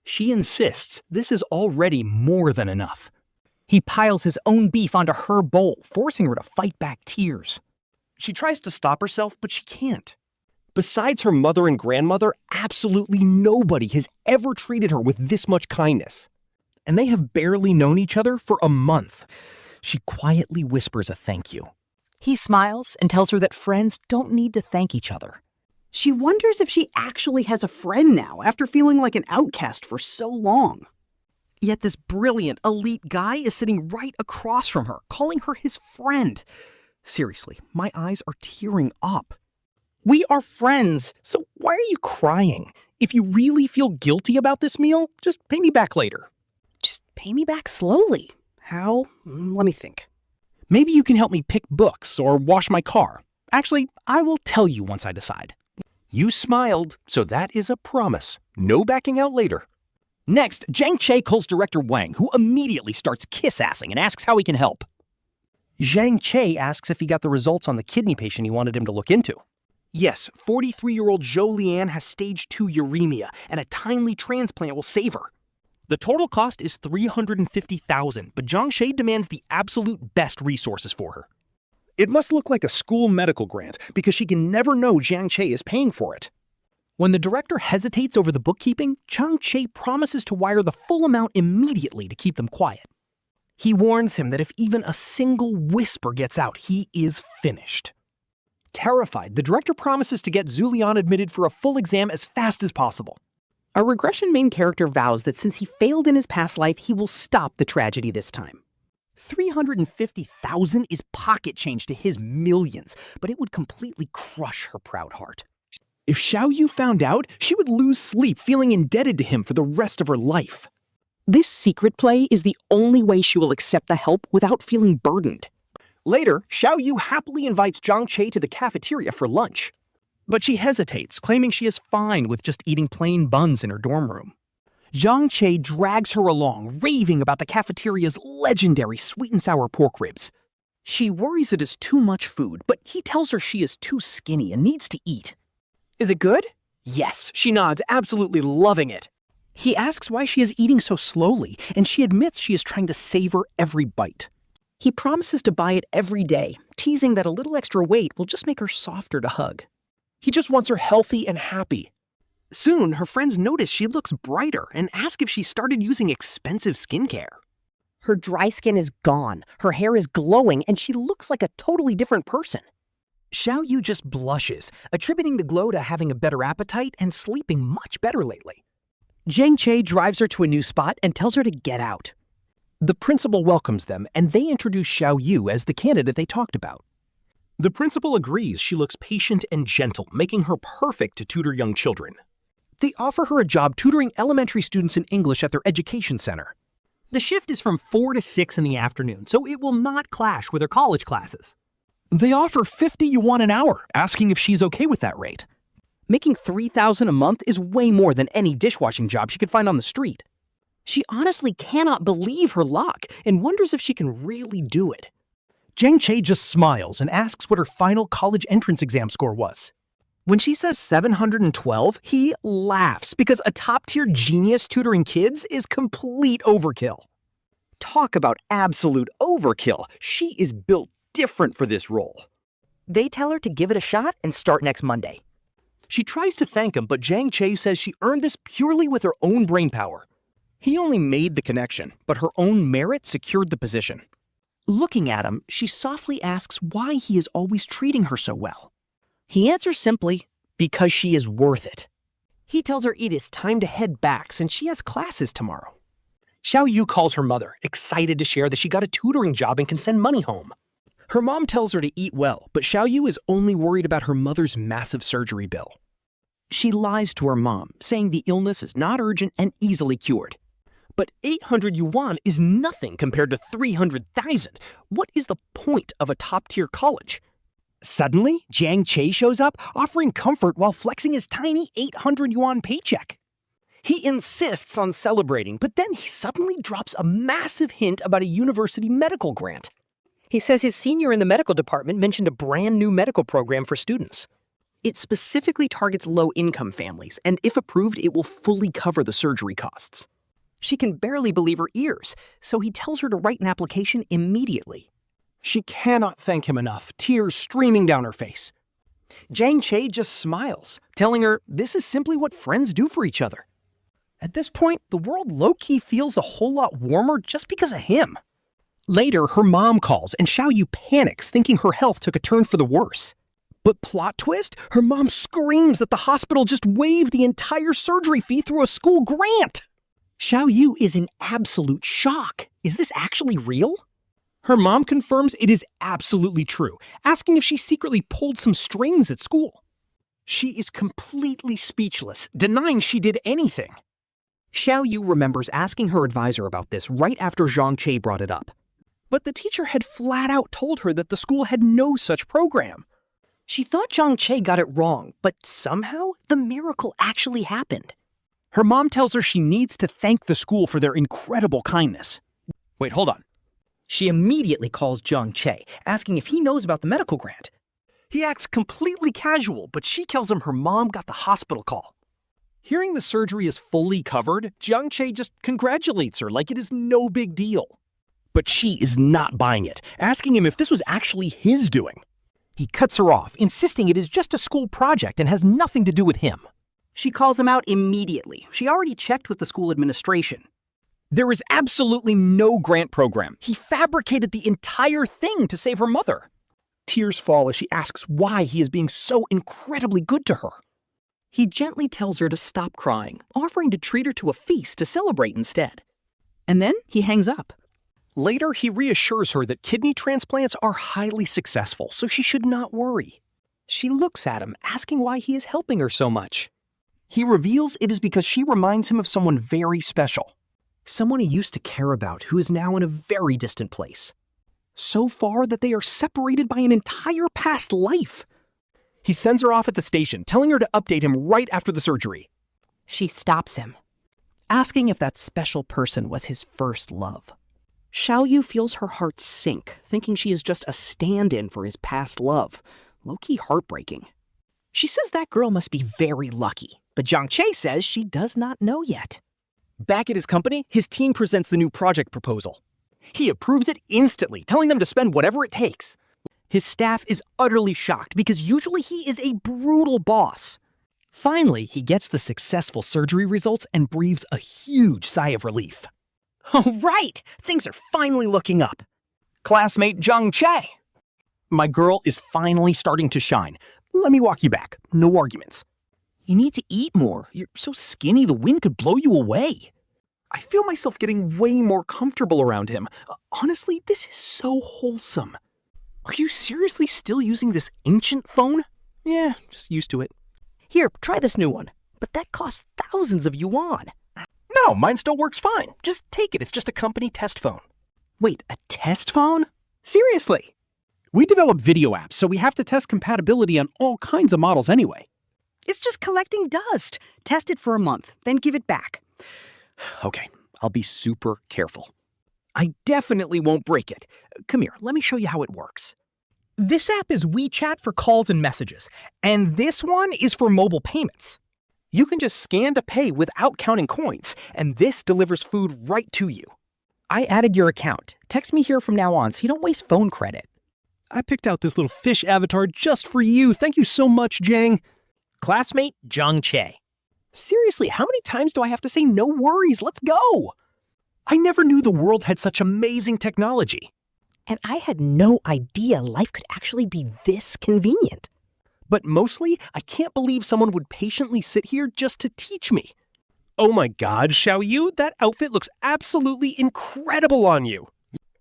[SPEAKER 4] She insists this is already more than enough.
[SPEAKER 3] He piles his own beef onto her bowl, forcing her to fight back tears.
[SPEAKER 4] She tries to stop herself, but she can't. Besides her mother and grandmother, absolutely nobody has ever treated her with this much kindness. And they have barely known each other for a month. She quietly whispers a thank you.
[SPEAKER 2] He smiles and tells her that friends don't need to thank each other.
[SPEAKER 1] She wonders if she actually has a friend now after feeling like an outcast for so long. Yet this brilliant, elite guy is sitting right across from her, calling her his friend. Seriously, my eyes are tearing up.
[SPEAKER 4] We are friends, so why are you crying? If you really feel guilty about this meal, just pay me back later.
[SPEAKER 1] Just pay me back slowly. How? Let me think.
[SPEAKER 4] Maybe you can help me pick books or wash my car. Actually, I will tell you once I decide. You smiled, so that is a promise. No backing out later. Next, Jiang Che calls Director Wang, who immediately starts kiss-assing and asks how he can help.
[SPEAKER 5] Jiang Che asks if he got the results on the kidney patient he wanted him to look into.
[SPEAKER 4] Yes, 43-year-old Zhou Lian has stage 2 uremia, and a timely transplant will save her. The total cost is $350,000, but Jiang Che demands the absolute best resources for her. It must look like a school medical grant, because she can never know Jiang Che is paying for it. When the director hesitates over the bookkeeping, Jiang Che promises to wire the full amount immediately to keep them quiet. He warns him that if even a single whisper gets out, he is finished. Terrified, the director promises to get Zhu Lian admitted for a full exam as fast as possible.
[SPEAKER 1] Our regression main character vows that since he failed in his past life, he will stop the tragedy this time.
[SPEAKER 5] $350,000 is pocket change to his millions, but it would completely crush her proud heart.
[SPEAKER 4] If Xiao Yu found out, she would lose sleep feeling indebted to him for the rest of her life.
[SPEAKER 1] This secret play is the only way she will accept the help without feeling burdened.
[SPEAKER 5] Later, Xiao Yu happily invites Jiang Che to the cafeteria for lunch.
[SPEAKER 4] But she hesitates, claiming she is fine with just eating plain buns in her dorm room. Jiang Che drags her along, raving about the cafeteria's legendary sweet and sour pork ribs.
[SPEAKER 5] She worries it is too much food, but he tells her she is too skinny and needs to eat.
[SPEAKER 1] Is it good?
[SPEAKER 5] Yes, she nods, absolutely loving it.
[SPEAKER 1] He asks why she is eating so slowly, and she admits she is trying to savor every bite. He promises to buy it every day, teasing that a little extra weight will just make her softer to hug.
[SPEAKER 4] He just wants her healthy and happy. Soon, her friends notice she looks brighter and ask if she started using expensive skincare.
[SPEAKER 1] Her dry skin is gone, her hair is glowing, and she looks like a totally different person.
[SPEAKER 3] Xiao Yu just blushes, attributing the glow to having a better appetite and sleeping much better lately.
[SPEAKER 1] Jiang Che drives her to a new spot and tells her to get out.
[SPEAKER 4] The principal welcomes them, and they introduce Xiao Yu as the candidate they talked about. The principal agrees she looks patient and gentle, making her perfect to tutor young children. They offer her a job tutoring elementary students in English at their education center.
[SPEAKER 5] The shift is from 4 to 6 in the afternoon, so it will not clash with her college classes.
[SPEAKER 4] They offer 50 yuan an hour, asking if she's okay with that rate.
[SPEAKER 5] Making 3,000 a month is way more than any dishwashing job she could find on the street. She honestly cannot believe her luck and wonders if she can really do it.
[SPEAKER 4] Jiang Che just smiles and asks what her final college entrance exam score was. When she says 712, he laughs because a top-tier genius tutoring kids is complete overkill.
[SPEAKER 5] Talk about absolute overkill. She is built different for this role. They tell her to give it a shot and start next Monday.
[SPEAKER 4] She tries to thank him, but Jiang Che says she earned this purely with her own brainpower. He only made the connection, but her own merit secured the position.
[SPEAKER 5] Looking at him, she softly asks why he is always treating her so well. He answers simply, because she is worth it. He tells her it is time to head back since she has classes tomorrow.
[SPEAKER 4] Xiao Yu calls her mother, excited to share that she got a tutoring job and can send money home. Her mom tells her to eat well, but Xiao Yu is only worried about her mother's massive surgery bill.
[SPEAKER 5] She lies to her mom, saying the illness is not urgent and easily cured.
[SPEAKER 4] But 800 yuan is nothing compared to 300,000. What is the point of a top-tier college? Suddenly, Jiang Che shows up, offering comfort while flexing his tiny 800 yuan paycheck. He insists on celebrating, but then he suddenly drops a massive hint about a university medical grant.
[SPEAKER 5] He says his senior in the medical department mentioned a brand new medical program for students. It specifically targets low-income families, and if approved, it will fully cover the surgery costs. She can barely believe her ears, so he tells her to write an application immediately.
[SPEAKER 4] She cannot thank him enough, tears streaming down her face.
[SPEAKER 5] Jiang Che just smiles, telling her this is simply what friends do for each other.
[SPEAKER 4] At this point, the world low-key feels a whole lot warmer just because of him. Later, her mom calls and Xiao Yu panics, thinking her health took a turn for the worse. But plot twist, her mom screams that the hospital just waived the entire surgery fee through a school grant.
[SPEAKER 5] Xiao Yu is in absolute shock. Is this actually real?
[SPEAKER 4] Her mom confirms it is absolutely true, asking if she secretly pulled some strings at school. She is completely speechless, denying she did anything.
[SPEAKER 5] Xiao Yu remembers asking her advisor about this right after Jiang Che brought it up.
[SPEAKER 4] But the teacher had flat out told her that the school had no such program.
[SPEAKER 5] She thought Jiang Che got it wrong, but somehow the miracle actually happened.
[SPEAKER 4] Her mom tells her she needs to thank the school for their incredible kindness. Wait, hold on.
[SPEAKER 5] She immediately calls Jiang Che, asking if he knows about the medical grant.
[SPEAKER 4] He acts completely casual, but she tells him her mom got the hospital call. Hearing the surgery is fully covered, Jiang Che just congratulates her like it is no big deal. But she is not buying it, asking him if this was actually his doing. He cuts her off, insisting it is just a school project and has nothing to do with him.
[SPEAKER 5] She calls him out immediately. She already checked with the school administration.
[SPEAKER 4] There is absolutely no grant program. He fabricated the entire thing to save her mother. Tears fall as she asks why he is being so incredibly good to her.
[SPEAKER 5] He gently tells her to stop crying, offering to treat her to a feast to celebrate instead. And then he hangs up.
[SPEAKER 4] Later, he reassures her that kidney transplants are highly successful, so she should not worry.
[SPEAKER 5] She looks at him, asking why he is helping her so much.
[SPEAKER 4] He reveals it is because she reminds him of someone very special.
[SPEAKER 5] Someone he used to care about who is now in a very distant place. So far that they are separated by an entire past life.
[SPEAKER 4] He sends her off at the station, telling her to update him right after the surgery.
[SPEAKER 2] She stops him, asking if that special person was his first love.
[SPEAKER 5] Xiao Yu feels her heart sink, thinking she is just a stand-in for his past love. Low-key heartbreaking. She says that girl must be very lucky, but Jiang Che says she does not know yet.
[SPEAKER 4] Back at his company, his team presents the new project proposal. He approves it instantly, telling them to spend whatever it takes.
[SPEAKER 5] His staff is utterly shocked because usually he is a brutal boss. Finally, he gets the successful surgery results and breathes a huge sigh of relief. All right, things are finally looking up.
[SPEAKER 4] Classmate Jiang Che. My girl is finally starting to shine. Let me walk you back. No arguments.
[SPEAKER 5] You need to eat more. You're so skinny the wind could blow you away.
[SPEAKER 4] I feel myself getting way more comfortable around him. Honestly, this is so wholesome. Are you seriously still using this ancient phone? Yeah, just used to it.
[SPEAKER 5] Here, try this new one. But that costs thousands of yuan.
[SPEAKER 4] No, mine still works fine. Just take it. It's just a company test phone.
[SPEAKER 3] Wait, a test phone? Seriously? We develop video apps, so we have to test compatibility on all kinds of models anyway.
[SPEAKER 2] It's just collecting dust. Test it for a month, then give it back.
[SPEAKER 3] Okay, I'll be super careful. I definitely won't break it. Come here, let me show you how it works.
[SPEAKER 4] This app is WeChat for calls and messages, and this one is for mobile payments. You can just scan to pay without counting coins, and this delivers food right to you.
[SPEAKER 5] I added your account. Text me here from now on so you don't waste phone credit.
[SPEAKER 3] I picked out this little fish avatar just for you. Thank you so much, Jiang.
[SPEAKER 4] Classmate Jiang Che. Seriously, how many times do I have to say no worries, let's go? I never knew the world had such amazing technology.
[SPEAKER 5] And I had no idea life could actually be this convenient.
[SPEAKER 4] But mostly, I can't believe someone would patiently sit here just to teach me. Oh my god, Xiao Yu, that outfit looks absolutely incredible on you.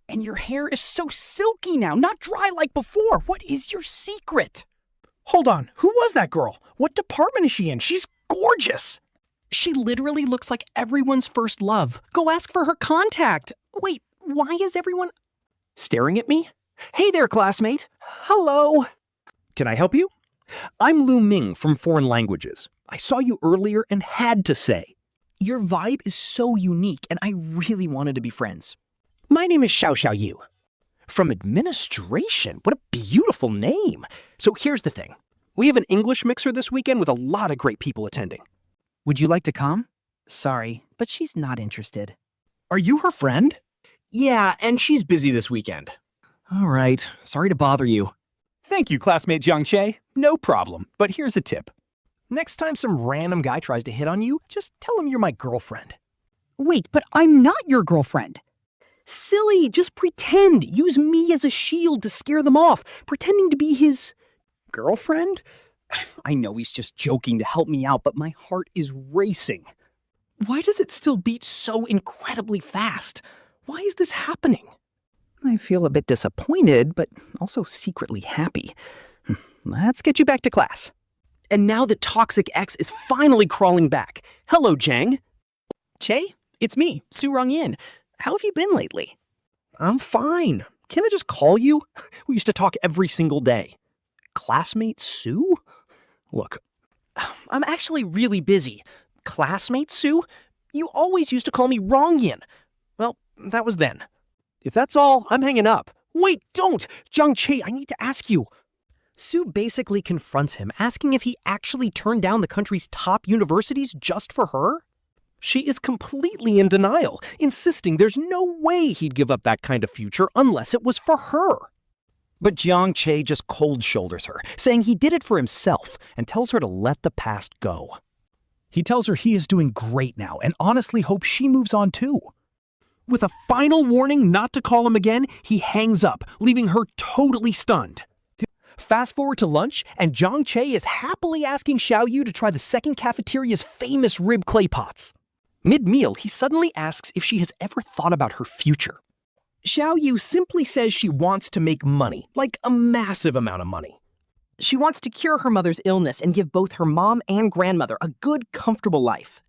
[SPEAKER 3] And your hair is so silky now, not dry like before. What is your secret? Hold on, who was that girl? What department is she in? She's gorgeous.
[SPEAKER 4] She literally looks like everyone's first love.
[SPEAKER 3] Go ask for her contact. Wait, why is everyone
[SPEAKER 4] staring at me? Hey there, classmate. Hello. Can I help you? I'm Lu Ming from Foreign Languages. I saw you earlier and had to say.
[SPEAKER 3] Your vibe is so unique, and I really wanted to be friends.
[SPEAKER 4] My name is Xiao Yu. From administration? What a beautiful name. So here's the thing. We have an English mixer this weekend with a lot of great people attending.
[SPEAKER 3] Would you like to come?
[SPEAKER 5] Sorry, but she's not interested.
[SPEAKER 3] Are you her friend?
[SPEAKER 4] Yeah, and she's busy this weekend.
[SPEAKER 3] All right. Sorry to bother you. Thank you, classmate Jiang Che. No problem. But here's a tip. Next time some random guy tries to hit on you, just tell him you're my girlfriend.
[SPEAKER 2] Wait, but I'm not your girlfriend.
[SPEAKER 5] Silly, just pretend. Use me as a shield to scare them off, pretending to be his
[SPEAKER 3] girlfriend? I know he's just joking to help me out, but my heart is racing. Why does it still beat so incredibly fast? Why is this happening?
[SPEAKER 5] I feel a bit disappointed, but also secretly happy. Let's get you back to class.
[SPEAKER 1] And now the toxic ex is finally crawling back. Hello, Jiang.
[SPEAKER 5] Che, it's me, Su Rongying. How have you been lately?
[SPEAKER 4] I'm fine. Can I just call you? We used to talk every single day. Classmate Su? Look,
[SPEAKER 5] I'm actually really busy. Classmate Su? You always used to call me Rongying.
[SPEAKER 4] Well, that was then. If that's all, I'm hanging up. Wait, don't! Jiang Che, I need to ask you.
[SPEAKER 1] Su basically confronts him, asking if he actually turned down the country's top universities just for her. She is completely in denial, insisting there's no way he'd give up that kind of future unless it was for her.
[SPEAKER 3] But Jiang Che just cold shoulders her, saying he did it for himself and tells her to let the past go. He tells her he is doing great now and honestly hopes she moves on too. With a final warning not to call him again, he hangs up, leaving her totally stunned.
[SPEAKER 4] Fast forward to lunch, and Jiang Che is happily asking Xiao Yu to try the second cafeteria's famous rib clay pots. Mid-meal, he suddenly asks if she has ever thought about her future. Xiao Yu simply says she wants to make money, like a massive amount of money.
[SPEAKER 5] She wants to cure her mother's illness and give both her mom and grandmother a good, comfortable life.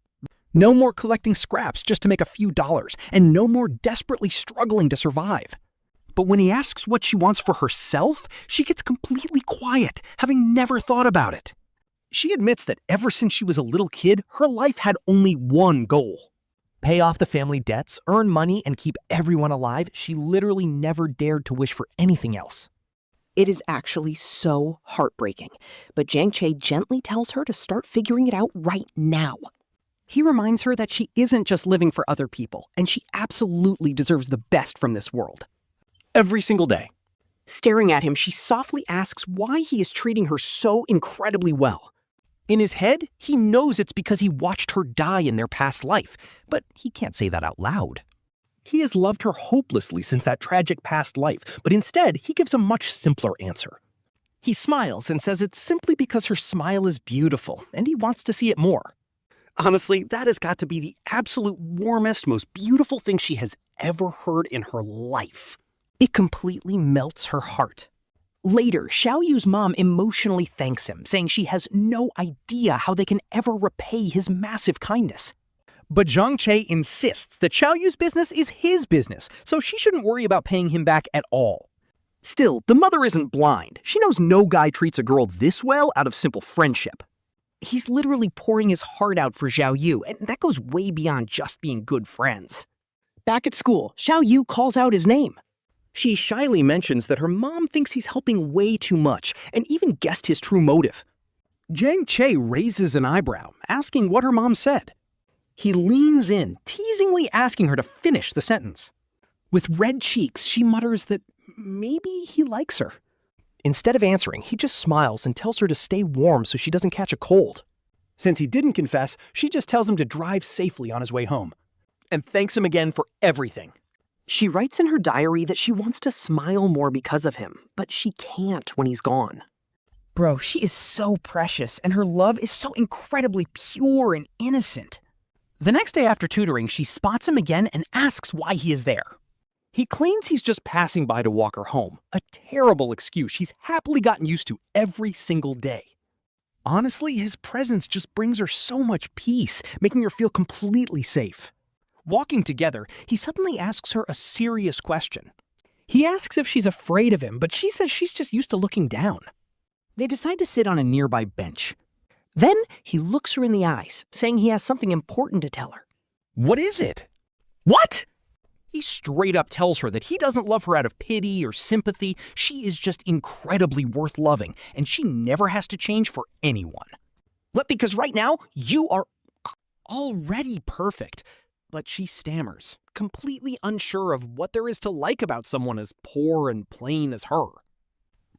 [SPEAKER 3] No more collecting scraps just to make a few dollars, and no more desperately struggling to survive. But when he asks what she wants for herself, she gets completely quiet, having never thought about it. She admits that ever since she was a little kid, her life had only one goal.
[SPEAKER 4] Pay off the family debts, earn money, and keep everyone alive. She literally never dared to wish for anything else.
[SPEAKER 5] It is actually so heartbreaking, but Jiang Che gently tells her to start figuring it out right now.
[SPEAKER 1] He reminds her that she isn't just living for other people, and she absolutely deserves the best from this world.
[SPEAKER 4] Every single day.
[SPEAKER 1] Staring at him, she softly asks why he is treating her so incredibly well.
[SPEAKER 4] In his head, he knows it's because he watched her die in their past life, but he can't say that out loud. He has loved her hopelessly since that tragic past life, but instead, he gives a much simpler answer. He smiles and says it's simply because her smile is beautiful, and he wants to see it more.
[SPEAKER 1] Honestly, that has got to be the absolute warmest, most beautiful thing she has ever heard in her life. It completely melts her heart.
[SPEAKER 2] Later, Xiao Yu's mom emotionally thanks him, saying she has no idea how they can ever repay his massive kindness.
[SPEAKER 3] But Jiang Che insists that Xiao Yu's business is his business, so she shouldn't worry about paying him back at all.
[SPEAKER 5] Still, the mother isn't blind. She knows no guy treats a girl this well out of simple friendship.
[SPEAKER 2] He's literally pouring his heart out for Xiao Yu, and that goes way beyond just being good friends.
[SPEAKER 5] Back at school, Xiao Yu calls out his name. She shyly mentions that her mom thinks he's helping way too much, and even guessed his true motive.
[SPEAKER 3] Jiang Che raises an eyebrow, asking what her mom said.
[SPEAKER 5] He leans in, teasingly asking her to finish the sentence.
[SPEAKER 3] With red cheeks, she mutters that maybe he likes her.
[SPEAKER 1] Instead of answering, he just smiles and tells her to stay warm so she doesn't catch a cold.
[SPEAKER 4] Since he didn't confess, she just tells him to drive safely on his way home. And thanks him again for everything.
[SPEAKER 5] She writes in her diary that she wants to smile more because of him, but she can't when he's gone.
[SPEAKER 2] Bro, she is so precious, and her love is so incredibly pure and innocent.
[SPEAKER 3] The next day after tutoring, she spots him again and asks why he is there. He claims he's just passing by to walk her home, a terrible excuse she's happily gotten used to every single day. Honestly, his presence just brings her so much peace, making her feel completely safe. Walking together, he suddenly asks her a serious question. He asks if she's afraid of him, but she says she's just used to looking down. They decide to sit on a nearby bench.
[SPEAKER 5] Then he looks her in the eyes, saying he has something important to tell her.
[SPEAKER 3] What is it? What? He straight up tells her that he doesn't love her out of pity or sympathy. She is just incredibly worth loving, and she never has to change for anyone.
[SPEAKER 5] Because right now, you are
[SPEAKER 3] already perfect. But she stammers, completely unsure of what there is to like about someone as poor and plain as her.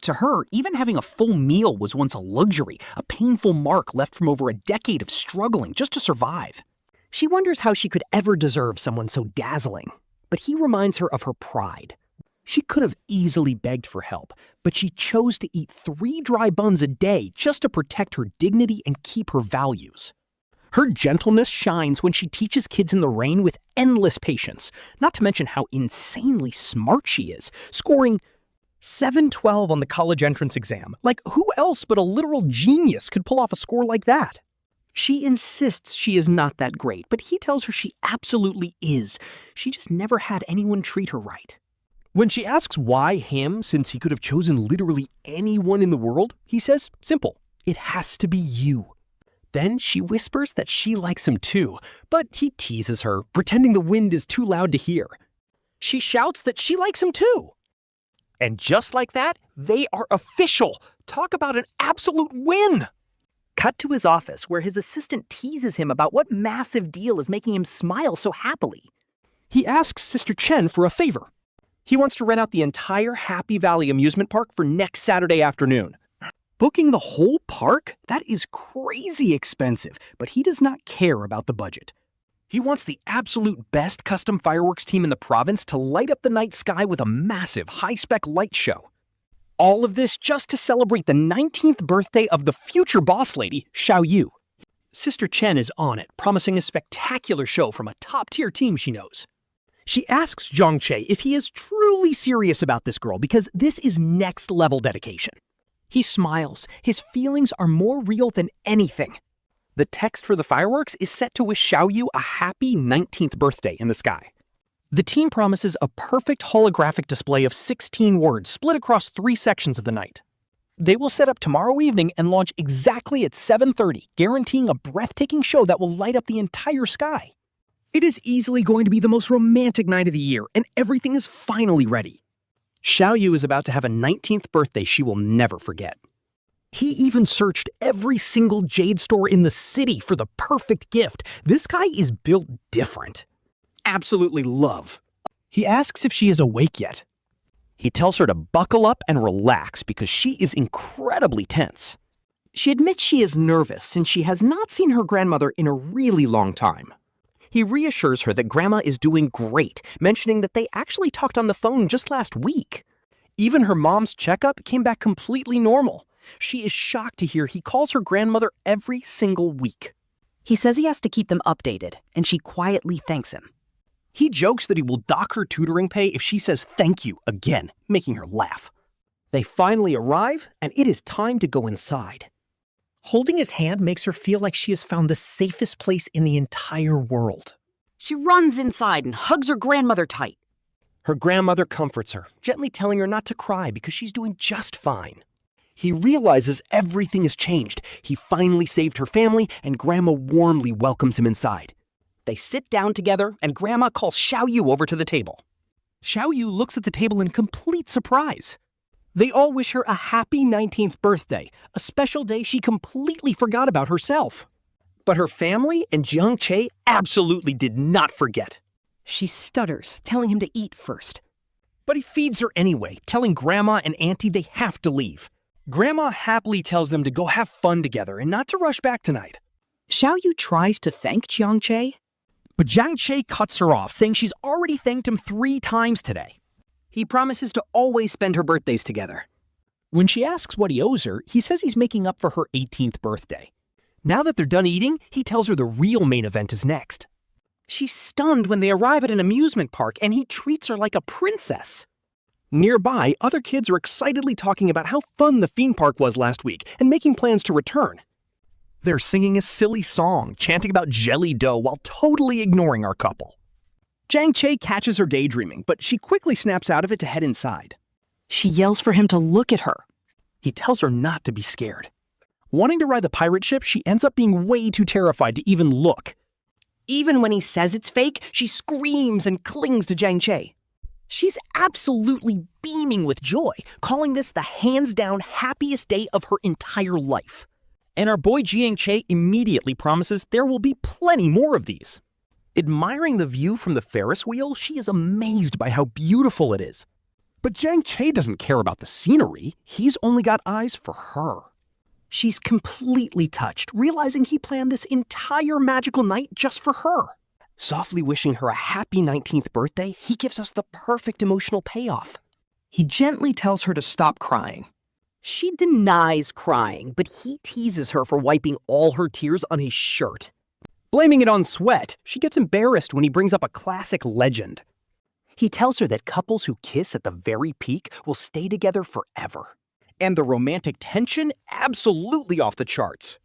[SPEAKER 3] To her, even having a full meal was once a luxury, a painful mark left from over a decade of struggling just to survive.
[SPEAKER 5] She wonders how she could ever deserve someone so dazzling. But he reminds her of her pride.
[SPEAKER 3] She could have easily begged for help, but she chose to eat 3 dry buns a day just to protect her dignity and keep her values. Her gentleness shines when she teaches kids in the rain with endless patience, not to mention how insanely smart she is, scoring 712 on the college entrance exam. Like, who else but a literal genius could pull off a score like that?
[SPEAKER 5] She insists she is not that great, but he tells her she absolutely is. She just never had anyone treat her right.
[SPEAKER 1] When she asks why him, since he could have chosen literally anyone in the world, he says, simple, it has to be you. Then she whispers that she likes him too, but he teases her, pretending the wind is too loud to hear.
[SPEAKER 5] She shouts that she likes him too.
[SPEAKER 1] And just like that, they are official. Talk about an absolute win!
[SPEAKER 5] Cut to his office, where his assistant teases him about what massive deal is making him smile so happily.
[SPEAKER 1] He asks Sister Chen for a favor. He wants to rent out the entire Happy Valley amusement park for next Saturday afternoon. Booking the whole park? That is crazy expensive, but he does not care about the budget.
[SPEAKER 3] He wants the absolute best custom fireworks team in the province to light up the night sky with a massive high-spec light show.
[SPEAKER 1] All of this just to celebrate the 19th birthday of the future boss lady, Xiao Yu. Sister Chen is on it, promising a spectacular show from a top-tier team she knows. She asks Jiang Che if he is truly serious about this girl because this is next-level dedication. He smiles. His feelings are more real than anything. The text for the fireworks is set to wish Xiao Yu a happy 19th birthday in the sky. The team promises a perfect holographic display of 16 words split across 3 sections of the night. They will set up tomorrow evening and launch exactly at 7:30, guaranteeing a breathtaking show that will light up the entire sky. It is easily going to be the most romantic night of the year, and everything is finally ready. Xiao Yu is about to have a 19th birthday she will never forget. He even searched every single jade store in the city for the perfect gift. This guy is built different. Absolutely love. He asks if she is awake yet. He tells her to buckle up and relax because she is incredibly tense.
[SPEAKER 5] She admits she is nervous since she has not seen her grandmother in a really long time.
[SPEAKER 1] He reassures her that Grandma is doing great, mentioning that they actually talked on the phone just last week. Even her mom's checkup came back completely normal. She is shocked to hear he calls her grandmother every single week.
[SPEAKER 2] He says he has to keep them updated, and she quietly thanks him.
[SPEAKER 1] He jokes that he will dock her tutoring pay if she says thank you again, making her laugh. They finally arrive, and it is time to go inside.
[SPEAKER 5] Holding his hand makes her feel like she has found the safest place in the entire world.
[SPEAKER 2] She runs inside and hugs her grandmother tight.
[SPEAKER 1] Her grandmother comforts her, gently telling her not to cry because she's doing just fine. He realizes everything has changed. He finally saved her family, and Grandma warmly welcomes him inside.
[SPEAKER 5] They sit down together, and Grandma calls Xiao Yu over to the table.
[SPEAKER 1] Xiao Yu looks at the table in complete surprise. They all wish her a happy 19th birthday, a special day she completely forgot about herself. But her family and Jiang Che absolutely did not forget.
[SPEAKER 5] She stutters, telling him to eat first.
[SPEAKER 1] But he feeds her anyway, telling Grandma and Auntie they have to leave. Grandma happily tells them to go have fun together and not to rush back tonight.
[SPEAKER 5] Xiao Yu tries to thank Jiang Che,
[SPEAKER 3] But Jiang Che cuts her off, saying she's already thanked him 3 times today.
[SPEAKER 5] he promises to always spend her birthdays together.
[SPEAKER 3] When she asks what he owes her, he says he's making up for her 18th birthday.
[SPEAKER 1] Now that they're done eating, he tells her the real main event is next.
[SPEAKER 5] She's stunned when they arrive at an amusement park, and he treats her like a princess.
[SPEAKER 1] Nearby, other kids are excitedly talking about how fun the theme park was last week and making plans to return. They're singing a silly song, chanting about jelly dough while totally ignoring our couple.
[SPEAKER 3] Jiang Che catches her daydreaming, but she quickly snaps out of it to head inside.
[SPEAKER 2] She yells for him to look at her.
[SPEAKER 1] He tells her not to be scared. Wanting to ride the pirate ship, she ends up being way too terrified to even look.
[SPEAKER 5] Even when he says it's fake, she screams and clings to Jiang Che. She's absolutely beaming with joy, calling this the hands-down happiest day of her entire life.
[SPEAKER 3] And our boy Jiang Che immediately promises there will be plenty more of these.
[SPEAKER 1] Admiring the view from the Ferris wheel, she is amazed by how beautiful it is. But Jiang Che doesn't care about the scenery. He's only got eyes for her.
[SPEAKER 5] She's completely touched, realizing he planned this entire magical night just for her.
[SPEAKER 1] Softly wishing her a happy 19th birthday, he gives us the perfect emotional payoff.
[SPEAKER 5] He gently tells her to stop crying. She denies crying, but he teases her for wiping all her tears on his shirt.
[SPEAKER 1] Blaming it on sweat, she gets embarrassed when he brings up a classic legend.
[SPEAKER 5] He tells her that couples who kiss at the very peak will stay together forever.
[SPEAKER 1] And the romantic tension absolutely off the charts.